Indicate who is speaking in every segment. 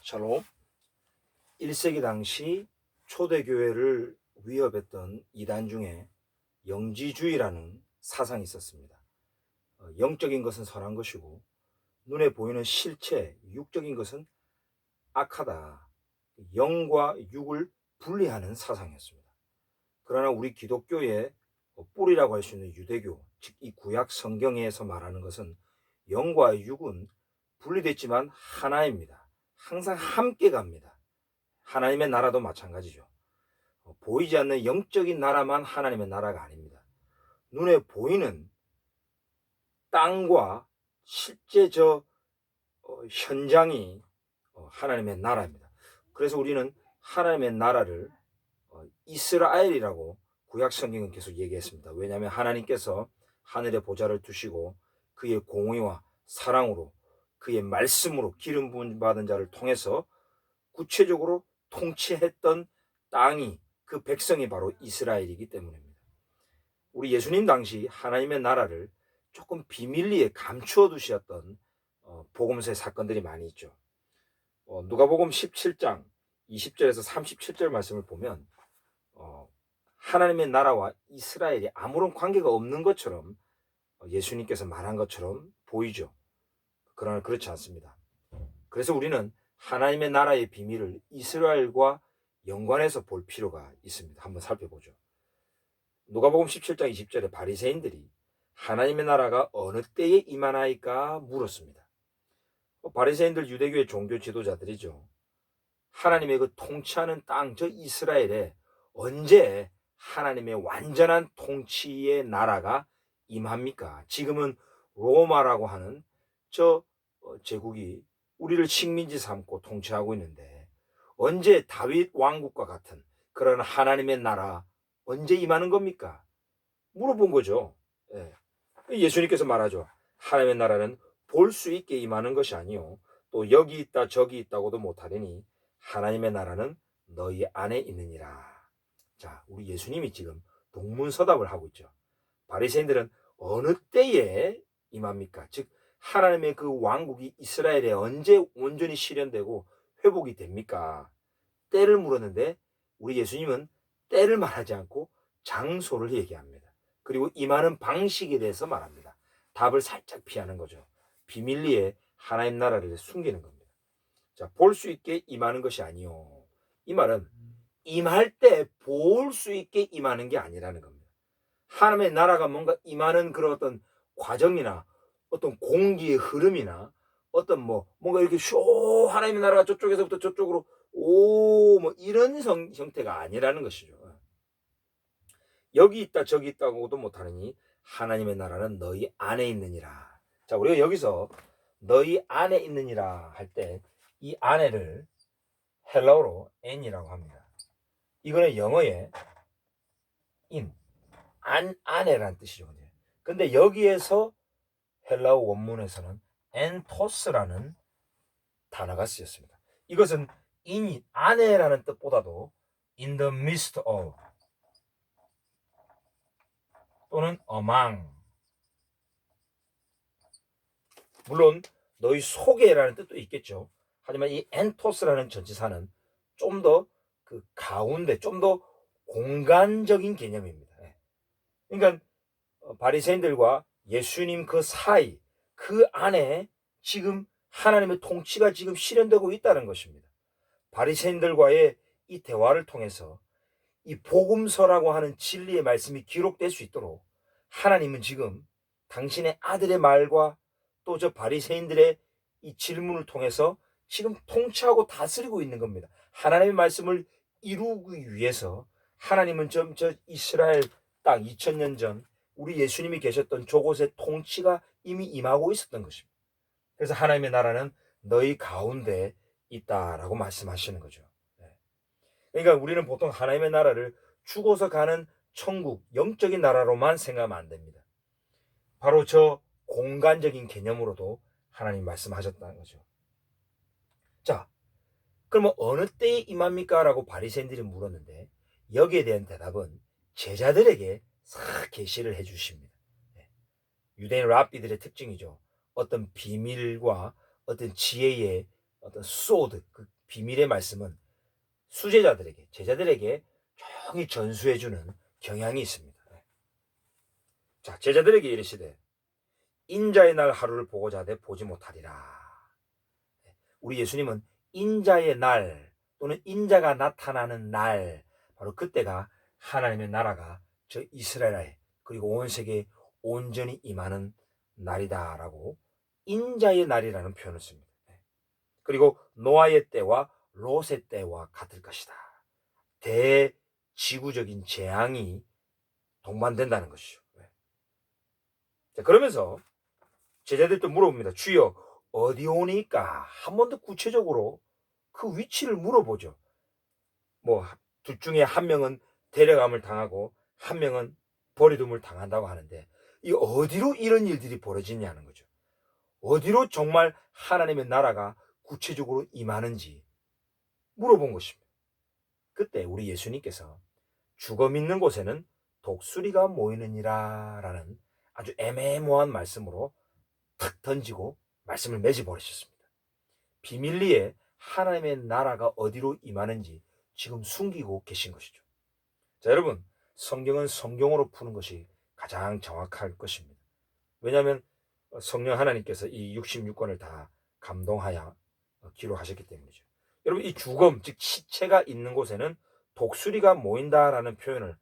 Speaker 1: 샬롬. 1세기 당시 초대교회를 위협했던 이단 중에 영지주의라는 사상이 있었습니다. 영적인 것은 선한 것이고 눈에 보이는 실체, 육적인 것은 악하다. 영과 육을 분리하는 사상이었습니다. 그러나 우리 기독교의 뿌리라고 할 수 있는 유대교, 즉 이 구약 성경에서 말하는 것은 영과 육은 분리됐지만 하나입니다. 항상 함께 갑니다. 하나님의 나라도 마찬가지죠. 보이지 않는 영적인 나라만 하나님의 나라가 아닙니다. 눈에 보이는 땅과 실제 현장이 하나님의 나라입니다. 그래서 우리는 하나님의 나라를 이스라엘이라고 구약 성경은 계속 얘기했습니다. 왜냐하면 하나님께서 하늘의 보좌를 두시고 그의 공의와 사랑으로 그의 말씀으로 기름 부음 받은 자를 통해서 구체적으로 통치했던 땅이, 그 백성이 바로 이스라엘이기 때문입니다. 우리 예수님 당시 하나님의 나라를 조금 비밀리에 감추어 두셨던 복음서의 사건들이 많이 있죠. 누가복음 17장 20절에서 37절 말씀을 보면 하나님의 나라와 이스라엘이 아무런 관계가 없는 것처럼 예수님께서 말한 것처럼 보이죠. 그러나 그렇지 않습니다. 그래서 우리는 하나님의 나라의 비밀을 이스라엘과 연관해서 볼 필요가 있습니다. 한번 살펴보죠. 누가복음 17장 20절에 바리새인들이 하나님의 나라가 어느 때에 임하나이까 물었습니다. 바리새인들 유대교의 종교 지도자들이죠. 하나님의 그 통치하는 땅, 저 이스라엘에 언제 하나님의 완전한 통치의 나라가 임합니까? 지금은 로마라고 하는 저 제국이 우리를 식민지 삼고 통치하고 있는데 언제 다윗 왕국과 같은 그런 하나님의 나라 언제 임하는 겁니까? 물어본 거죠. 예수님께서 말하죠. 하나님의 나라는 볼 수 있게 임하는 것이 아니요 또 여기 있다 저기 있다고도 못하리니 하나님의 나라는 너희 안에 있느니라. 자, 우리 예수님이 지금 동문서답을 하고 있죠. 바리새인들은 어느 때에 임합니까? 즉 하나님의 그 왕국이 이스라엘에 언제 온전히 실현되고 회복이 됩니까? 때를 물었는데 우리 예수님은 때를 말하지 않고 장소를 얘기합니다. 그리고 임하는 방식에 대해서 말합니다. 답을 살짝 피하는 거죠. 비밀리에 하나님 나라를 숨기는 겁니다. 자, 볼 수 있게 임하는 것이 아니요. 이 말은 임할 때 볼 수 있게 임하는 게 아니라는 겁니다. 하나님의 나라가 뭔가 임하는 그런 어떤 과정이나 어떤 공기의 흐름이나 어떤 뭔가 이렇게 쇼 하나님의 나라가 저쪽에서부터 저쪽으로 뭐 이런 형태가 아니라는 것이죠. 여기 있다 저기 있다고도 못하느니 하나님의 나라는 너희 안에 있느니라. 자, 우리가 여기서 너희 안에 있느니라 할 때 이 안에를 헬라어로 n이라고 합니다. 이거는 영어의 in, 안에라는 뜻이죠. 근데 여기에서 헬라어 원문에서는 엔토스라는 단어가 쓰였습니다. 이것은 in, 안에라는 뜻보다도 in the midst of 또는 among, 물론 너희 속에라는 뜻도 있겠죠. 하지만 이 엔토스라는 전치사는 좀 더 그 가운데, 좀 더 공간적인 개념입니다. 그러니까 바리새인들과 예수님 그 사이, 그 안에 지금 하나님의 통치가 지금 실현되고 있다는 것입니다. 바리새인들과의 이 대화를 통해서 이 복음서라고 하는 진리의 말씀이 기록될 수 있도록 하나님은 지금 당신의 아들의 말과 또 저 바리새인들의 이 질문을 통해서 지금 통치하고 다스리고 있는 겁니다. 하나님의 말씀을 이루기 위해서 하나님은 저 이스라엘 땅 2000년 전 우리 예수님이 계셨던 저곳의 통치가 이미 임하고 있었던 것입니다. 그래서 하나님의 나라는 너희 가운데 있다라고 말씀하시는 거죠. 그러니까 우리는 보통 하나님의 나라를 죽어서 가는 천국, 영적인 나라로만 생각하면 안 됩니다. 바로 저 공간적인 개념으로도 하나님 말씀하셨다는 거죠. 자, 그러면 어느 때에 임합니까? 라고 바리새인들이 물었는데 여기에 대한 대답은 제자들에게 싹 계시를 해 주십니다. 유대인 랍비들의 특징이죠. 어떤 비밀과 어떤 지혜의 어떤 소드, 그 비밀의 말씀은 수제자들에게, 제자들에게 조용히 전수해주는 경향이 있습니다. 자, 제자들에게 이르시되 인자의 날 하루를 보고자 하되 보지 못하리라. 우리 예수님은 인자의 날 또는 인자가 나타나는 날, 바로 그때가 하나님의 나라가 저 이스라엘에 그리고 온 세계에 온전히 임하는 날이다라고 인자의 날이라는 표현을 씁니다. 그리고 노아의 때와 롯의 때와 같을 것이다. 대지구적인 재앙이 동반된다는 것이죠. 자, 그러면서 제자들이 또 물어봅니다. 주여 어디 오니까? 한 번 더 구체적으로 그 위치를 물어보죠. 뭐 둘 중에 한 명은 데려감을 당하고 한 명은 버리둠을 당한다고 하는데 이 어디로 이런 일들이 벌어지냐는 거죠. 어디로 정말 하나님의 나라가 구체적으로 임하는지 물어본 것입니다. 그때 우리 예수님께서 죽어 믿는 곳에는 독수리가 모이느니라 라는 아주 애매모호한 말씀으로 탁 던지고 말씀을 맺어 버리셨습니다. 비밀리에 하나님의 나라가 어디로 임하는지 지금 숨기고 계신 것이죠. 자, 여러분, 성경은 성경으로 푸는 것이 가장 정확할 것입니다. 왜냐하면 성령 하나님께서 이 66권을 다 감동하여 기록하셨기 때문이죠. 여러분, 이 죽음, 즉 시체가 있는 곳에는 독수리가 모인다라는 표현을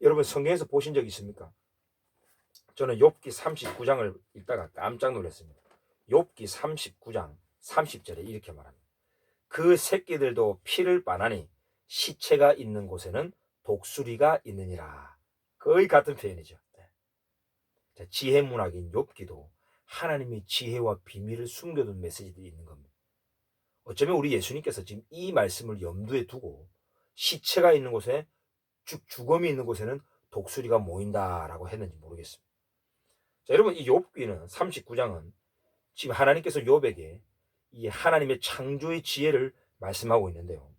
Speaker 1: 여러분 성경에서 보신 적 있습니까? 저는 욥기 39장을 읽다가 깜짝 놀랐습니다. 욥기 39장 30절에 이렇게 말합니다. 그 새끼들도 피를 빠나니 시체가 있는 곳에는 독수리가 있느니라. 거의 같은 표현이죠. 지혜 문학인 욥기도 하나님의 지혜와 비밀을 숨겨둔 메시지들이 있는 겁니다. 어쩌면 우리 예수님께서 지금 이 말씀을 염두에 두고 시체가 있는 곳에, 죽음이 있는 곳에는 독수리가 모인다라고 했는지 모르겠습니다. 자, 여러분, 이 욥기는 39장은 지금 하나님께서 욥에게 이 하나님의 창조의 지혜를 말씀하고 있는데요.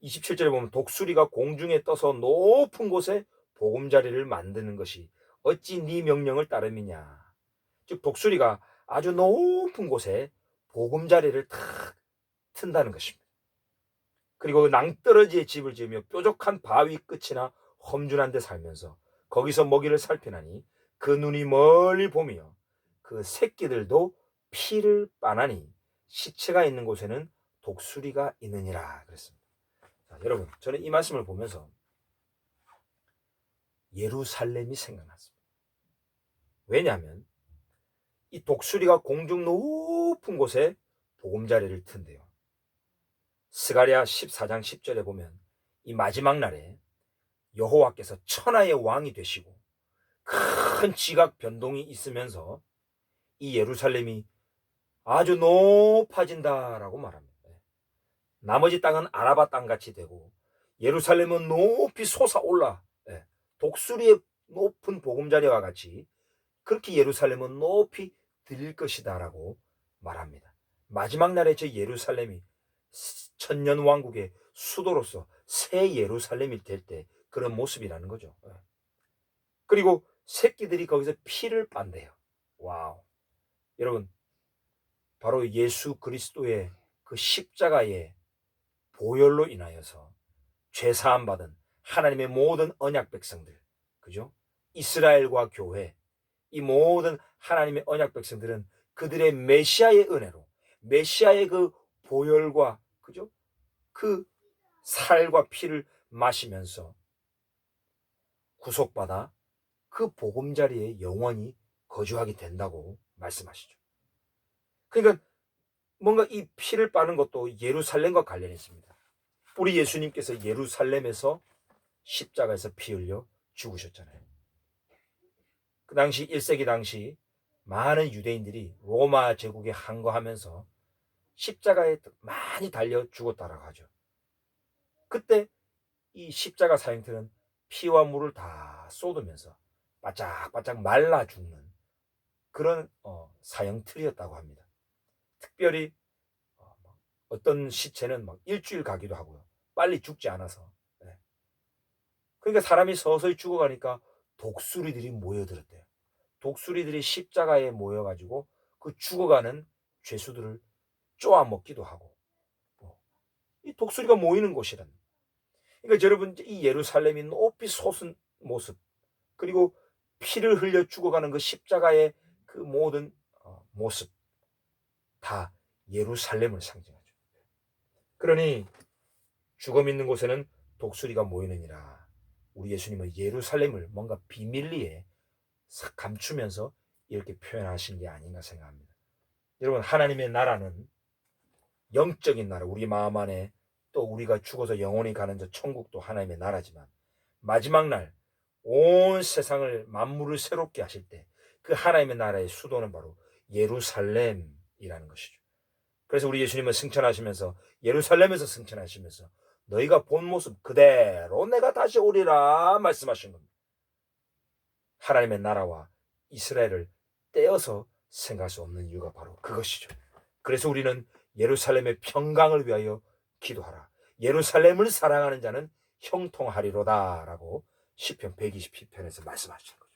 Speaker 1: 27절에 보면 독수리가 공중에 떠서 높은 곳에 보금자리를 만드는 것이 어찌 네 명령을 따름이냐. 즉 독수리가 아주 높은 곳에 보금자리를 탁 튼다는 것입니다. 그리고 낭떠러지의 집을 지으며 뾰족한 바위 끝이나 험준한 데 살면서 거기서 먹이를 살피나니 그 눈이 멀리 보며 그 새끼들도 피를 빠나니 시체가 있는 곳에는 독수리가 있느니라 그랬습니다. 자, 여러분, 저는 이 말씀을 보면서 예루살렘이 생각났습니다. 왜냐하면 이 독수리가 공중 높은 곳에 보금자리를 튼대요. 스가랴 14장 10절에 보면 이 마지막 날에 여호와께서 천하의 왕이 되시고 큰 지각 변동이 있으면서 이 예루살렘이 아주 높아진다라고 말합니다. 나머지 땅은 아라바 땅같이 되고 예루살렘은 높이 솟아올라 독수리의 높은 보금자리와 같이 그렇게 예루살렘은 높이 들릴 것이다라고 말합니다. 마지막 날에 저 예루살렘이 천년왕국의 수도로서 새 예루살렘이 될 때 그런 모습이라는 거죠. 그리고 새끼들이 거기서 피를 빤대요. 와우. 여러분, 바로 예수 그리스도의 그 십자가의 보혈로 인하여서 죄사함 받은 하나님의 모든 언약 백성들, 그죠? 이스라엘과 교회, 이 모든 하나님의 언약 백성들은 그들의 메시아의 은혜로, 메시아의 그 보혈과, 그죠? 그 살과 피를 마시면서 구속받아 그 보금자리에 영원히 거주하게 된다고 말씀하시죠. 그러니까 뭔가 이 피를 빠는 것도 예루살렘과 관련이 있습니다. 우리 예수님께서 예루살렘에서 십자가에서 피 흘려 죽으셨잖아요. 그 당시 1세기 당시 많은 유대인들이 로마 제국에 항거하면서 십자가에 많이 달려 죽었다라고 하죠. 그때 이 십자가 사형틀은 피와 물을 다 쏟으면서 바짝바짝 말라 죽는 그런 사형틀이었다고 합니다. 특별히 어떤 시체는 막 일주일 가기도 하고요. 빨리 죽지 않아서. 그러니까 사람이 서서히 죽어가니까 독수리들이 모여들었대요. 독수리들이 십자가에 모여가지고 그 죽어가는 죄수들을 쪼아먹기도 하고 독수리가 모이는 곳이란. 그러니까 여러분, 이 예루살렘이 높이 솟은 모습, 그리고 피를 흘려 죽어가는 그 십자가의 그 모든 모습, 다 예루살렘을 상징하죠. 그러니 죽음 있는 곳에는 독수리가 모이느니라. 우리 예수님은 예루살렘을 뭔가 비밀리에 싹 감추면서 이렇게 표현하신 게 아닌가 생각합니다. 여러분, 하나님의 나라는 영적인 나라, 우리 마음 안에, 또 우리가 죽어서 영원히 가는 저 천국도 하나님의 나라지만, 마지막 날 온 세상을 만물을 새롭게 하실 때 그 하나님의 나라의 수도는 바로 예루살렘이라는 것이죠. 그래서 우리 예수님은 승천하시면서 예루살렘에서 승천하시면서 너희가 본 모습 그대로 내가 다시 오리라 말씀하신 겁니다. 하나님의 나라와 이스라엘을 떼어서 생각할 수 없는 이유가 바로 그것이죠. 그래서 우리는 예루살렘의 평강을 위하여 기도하라. 예루살렘을 사랑하는 자는 형통하리로다 라고 시편 120편에서 말씀하시는 거죠.